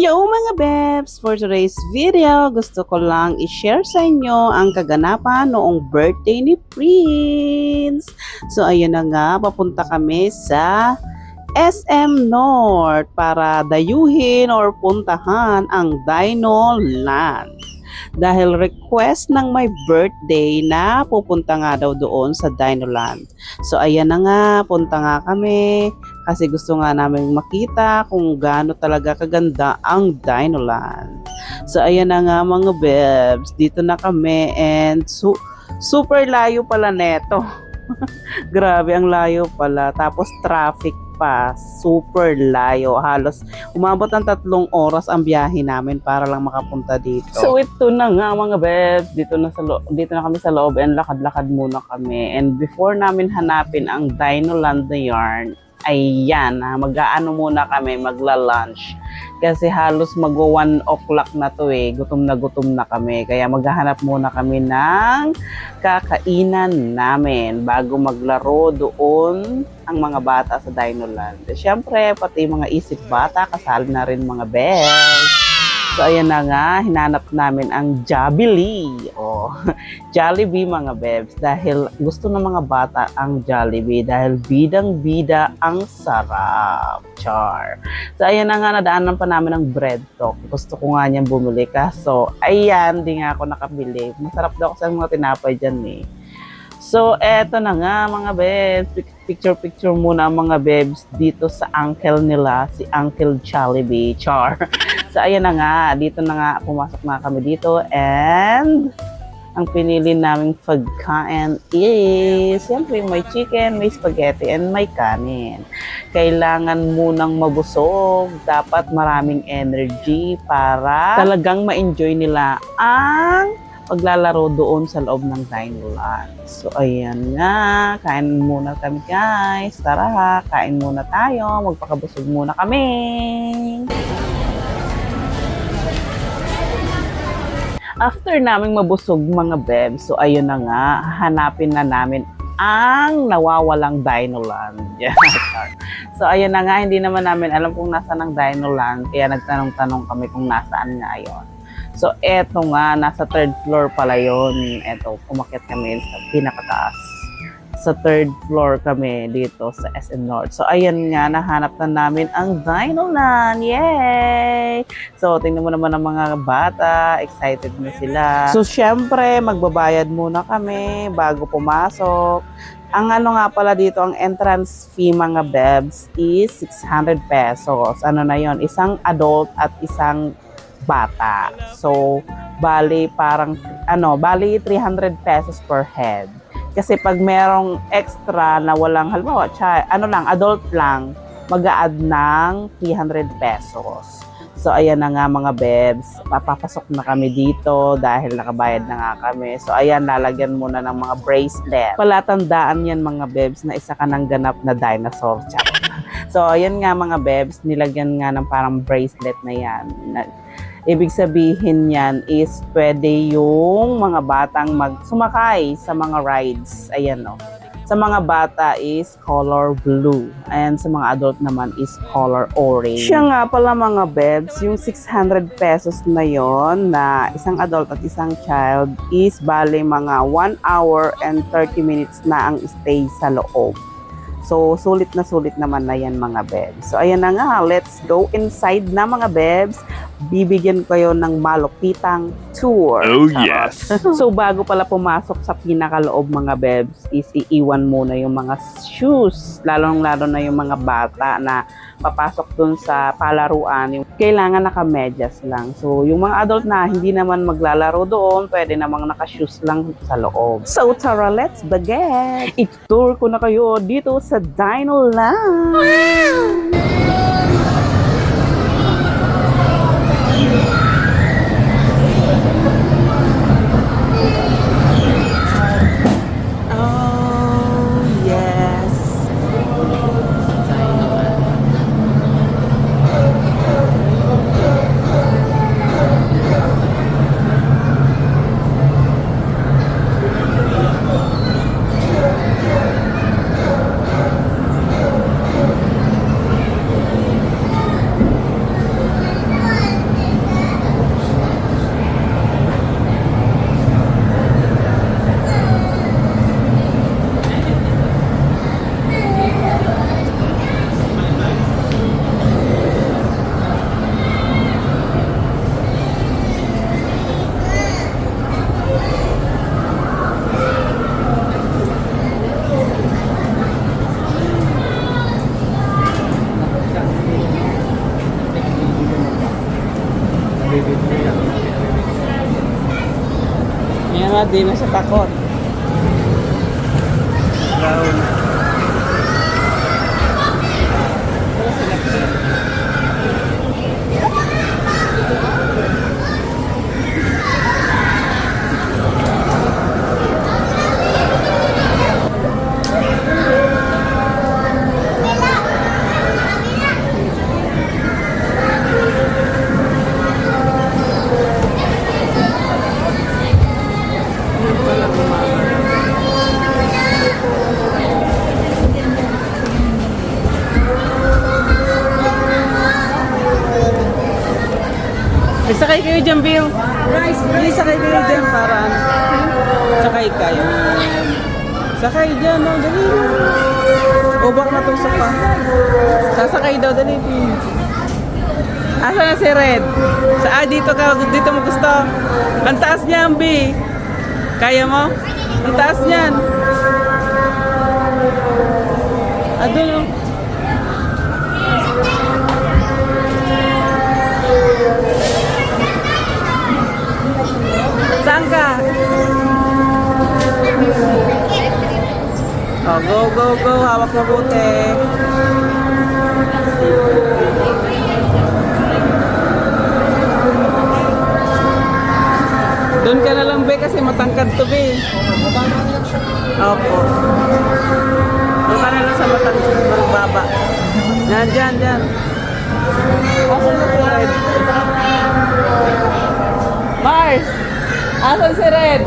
Yo mga bebs! For today's video, gusto ko lang i-share sa inyo ang kaganapan noong birthday ni Prince. So ayun na nga, papunta kami sa SM North para dayuhin or puntahan ang Dino Land. Dahil request ng my birthday na pupunta nga daw doon sa Dino Land. So ayan na nga, punta nga kami kasi gusto nga namin makita kung gaano talaga kaganda ang Dino Land. So ayan na nga mga bebs, dito na kami and super layo pala neto. Grabe ang layo pala, tapos traffic pa, super layo, halos umabot ng 3 oras ang biyahe namin para lang makapunta dito. So ito na nga mga bebs, dito na kami sa loob and lakad-lakad muna kami. And before namin hanapin ang Dino Land na yarn, ayan, mag-aano muna kami, magla-lunch. Kasi halos mag-1 o'clock na to gutom na kami. Kaya maghahanap muna kami ng kakainan namin bago maglaro doon ang mga bata sa Dino Land. Siyempre, pati mga isip bata, kasali na rin mga bells. So ayan na nga, hinanap namin ang Jollibee. Jollibee mga bebs. Dahil gusto ng mga bata ang Jollibee. Dahil bidang-bida ang sarap. Char. So ayan na nga, nadaanan pa namin ang bread talk. Gusto ko nga niyan bumili. Kaso, ayan, di nga ako nakabili. Masarap daw kasi ang mga tinapay dyan So, eto na nga mga bebs. Picture muna mga bebs dito sa uncle nila, si Uncle Jollibee. Char. So, ayan na nga. Dito na nga, pumasok na kami dito. And, ang pinili naming pagkain is, siyempre, may chicken, may spaghetti, and may kanin. Kailangan munang mabusog. Dapat maraming energy para talagang ma-enjoy nila ang paglalaro doon sa loob ng Dino Land. So, ayan nga. Kain muna kami, guys. Tara, kain muna tayo. Magpakabusog muna kami. After naming mabusog mga bebs, so ayun na nga, hanapin na namin ang nawawalang Dino Land. So ayun na nga, hindi naman namin alam kung nasaan ang Dino Land, kaya nagtanong-tanong kami kung nasaan nga yon. So eto nga, nasa 3rd floor pala yon. Eto, umakyat kami sa pinakataas. Sa 3rd floor kami dito sa SM North. So ayan nga, nahanap na namin ang Dino Land. Yay! So tingnan mo naman ang mga bata, excited na sila. So syempre, magbabayad muna kami bago pumasok. Ang ano nga pala dito, ang entrance fee mga bebs is 600 pesos. Ano na yon? Isang adult at isang bata. So bali 300 pesos per head. Kasi pag merong extra na walang, halimbawa, adult lang, mag-a-add ng 300 pesos. So, ayan na nga mga bebs, papapasok na kami dito dahil nakabayad na nga kami. So, ayan, lalagyan muna ng mga bracelet. Palatandaan yan mga bebs na isa ka ng ganap na dinosaur. So, ayan nga mga bebs, nilagyan nga ng parang bracelet na yan. Ibig sabihin yan is pwede yung mga batang sumakay sa mga rides. Ayan Sa mga bata is color blue. And sa mga adult naman is color orange. Siya nga pala mga bebs, yung 600 pesos na yon na isang adult at isang child is bale mga 1 hour and 30 minutes na ang stay sa loob. So, sulit naman na yan mga bebs. So, ayan na nga. Let's go inside na mga bebs. Bibigyan kayo ng malupitang tour. Oh, yes. So, bago pala pumasok sa pinakaloob mga bebs, is iiwan muna yung mga shoes. Lalong-lalo na yung mga bata na papasok dun sa palaruan. Yung kailangan naka-medyas lang. So, yung mga adult na hindi naman maglalaro doon, pwede namang naka-shoes lang sa loob. So, tara, let's begin! I-tour ko na kayo dito sa Dino Land! Wow! Yan nga, di na siya takot. Brown. Sakay kayo dyan, Bill. Guys, please sakay kayo dyan para ano. Sakay kayo. Sakay dyan, no? Dali. O baka matusok pa. Sasakay daw, dali. Asa na si Red? Dito ka, dito mo gusto. Ang taas niyan, B. Kaya mo? Ang taas niyan. Doon, no? Saan ka? Oh, go, go, go. Hawak mabuti. Doon ka na lang, be, kasi matangkad to, be. Opo. Doon ka na lang sa matangkad. Magbaba. Yan, dyan, dyan. Asan na si Red? Mars! Asan si Red?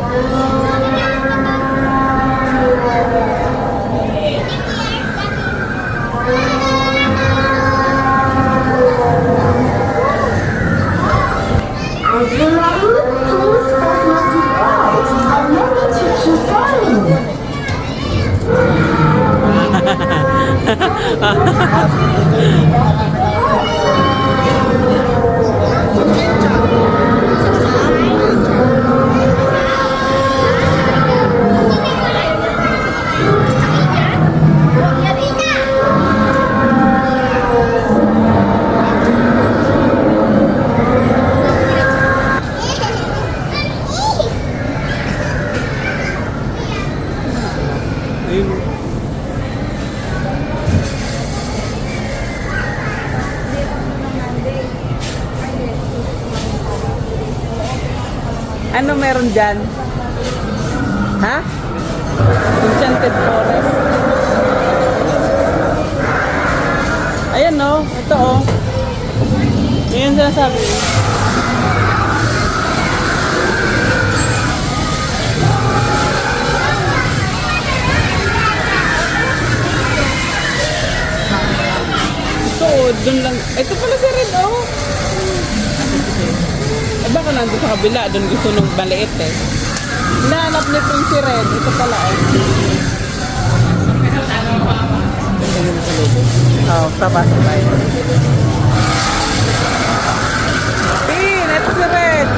Ano meron dyan? Ha? Enchanted Forest. Ayan, no? Ito, oh. Ayan sinasabi. Ito, oh. Dun lang. Ito pala si Red, oh. Baka nandun sa kabila, doon gusto nung maliit eh. Hinahanap ni Prince si Red. Ito pala eh. Oh, papasok tayo. Pin, ito si Red.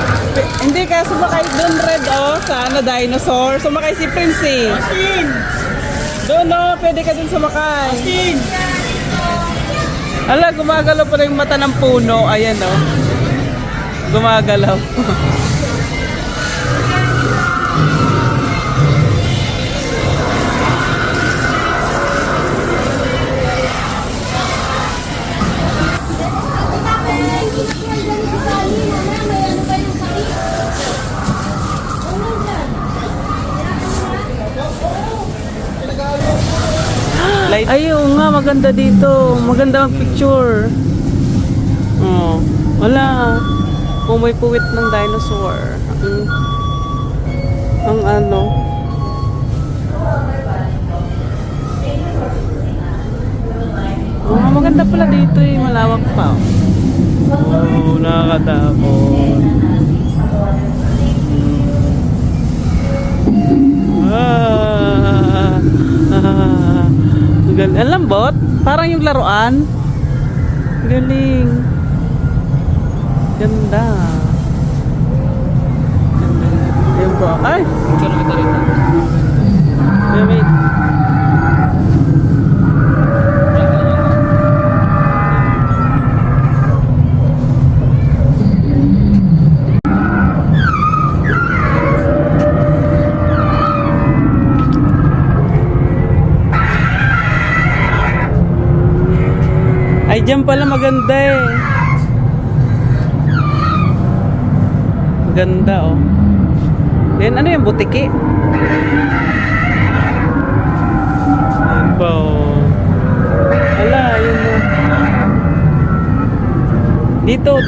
Hindi ka sumakay doon, Red, oh. Sa dinosaur. Sumakay si Prince eh. Pin! Doon, oh. Pwede ka doon sumakay. Pin! Hala, gumagalaw pala yung mata ng puno. Ayan, oh. Gumagalaw. Ay, oo nga, maganda dito. Maganda ang picture. Oh, wala. May puwit ng dinosaur. Ang ano. Maganda pala dito eh. Malawak pa. Oh, nakakatakot. Ang lambot. Parang yung laruan. Galing. Ganda. Ayun po. Ay! Wait. Diyan pala maganda eh. Maganda oh. Then ano yung butiki? Yan pa oh. Ala, yun oh. Dito.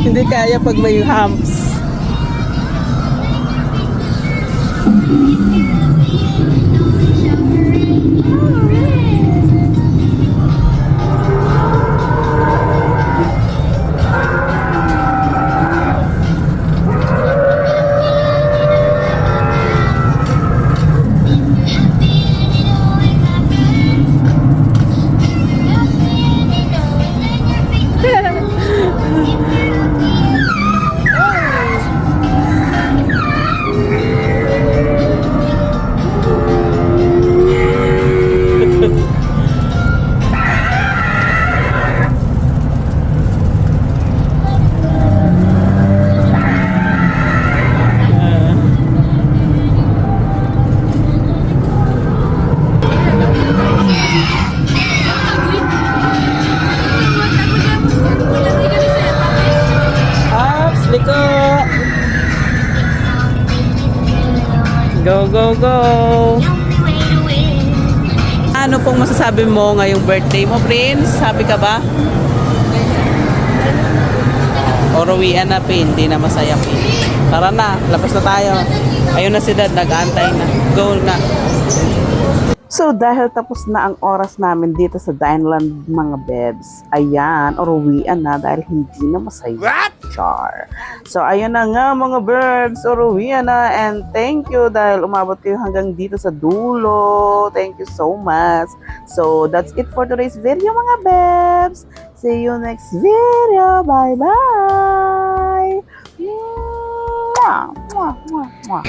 Hindi kaya pag may humps. Go! Ano pong masasabi mo ngayong birthday mo, Prince? Happy ka ba? O ruwian na, Pin? Hindi na masaya, Pin. Tara na, labas na tayo. Ayun na si Dad, nag-aantay na. Go na. So, dahil tapos na ang oras namin dito sa Dineland, mga bebs, ayan, uruwian na dahil hindi na masaya. What? Char. So, ayun na nga, mga bebs, uruwian na, and thank you dahil umabot kayo hanggang dito sa dulo. Thank you so much. So, that's it for today's video, mga bebs. See you next video. Bye-bye. Mwah, mwah, mwah, mwah.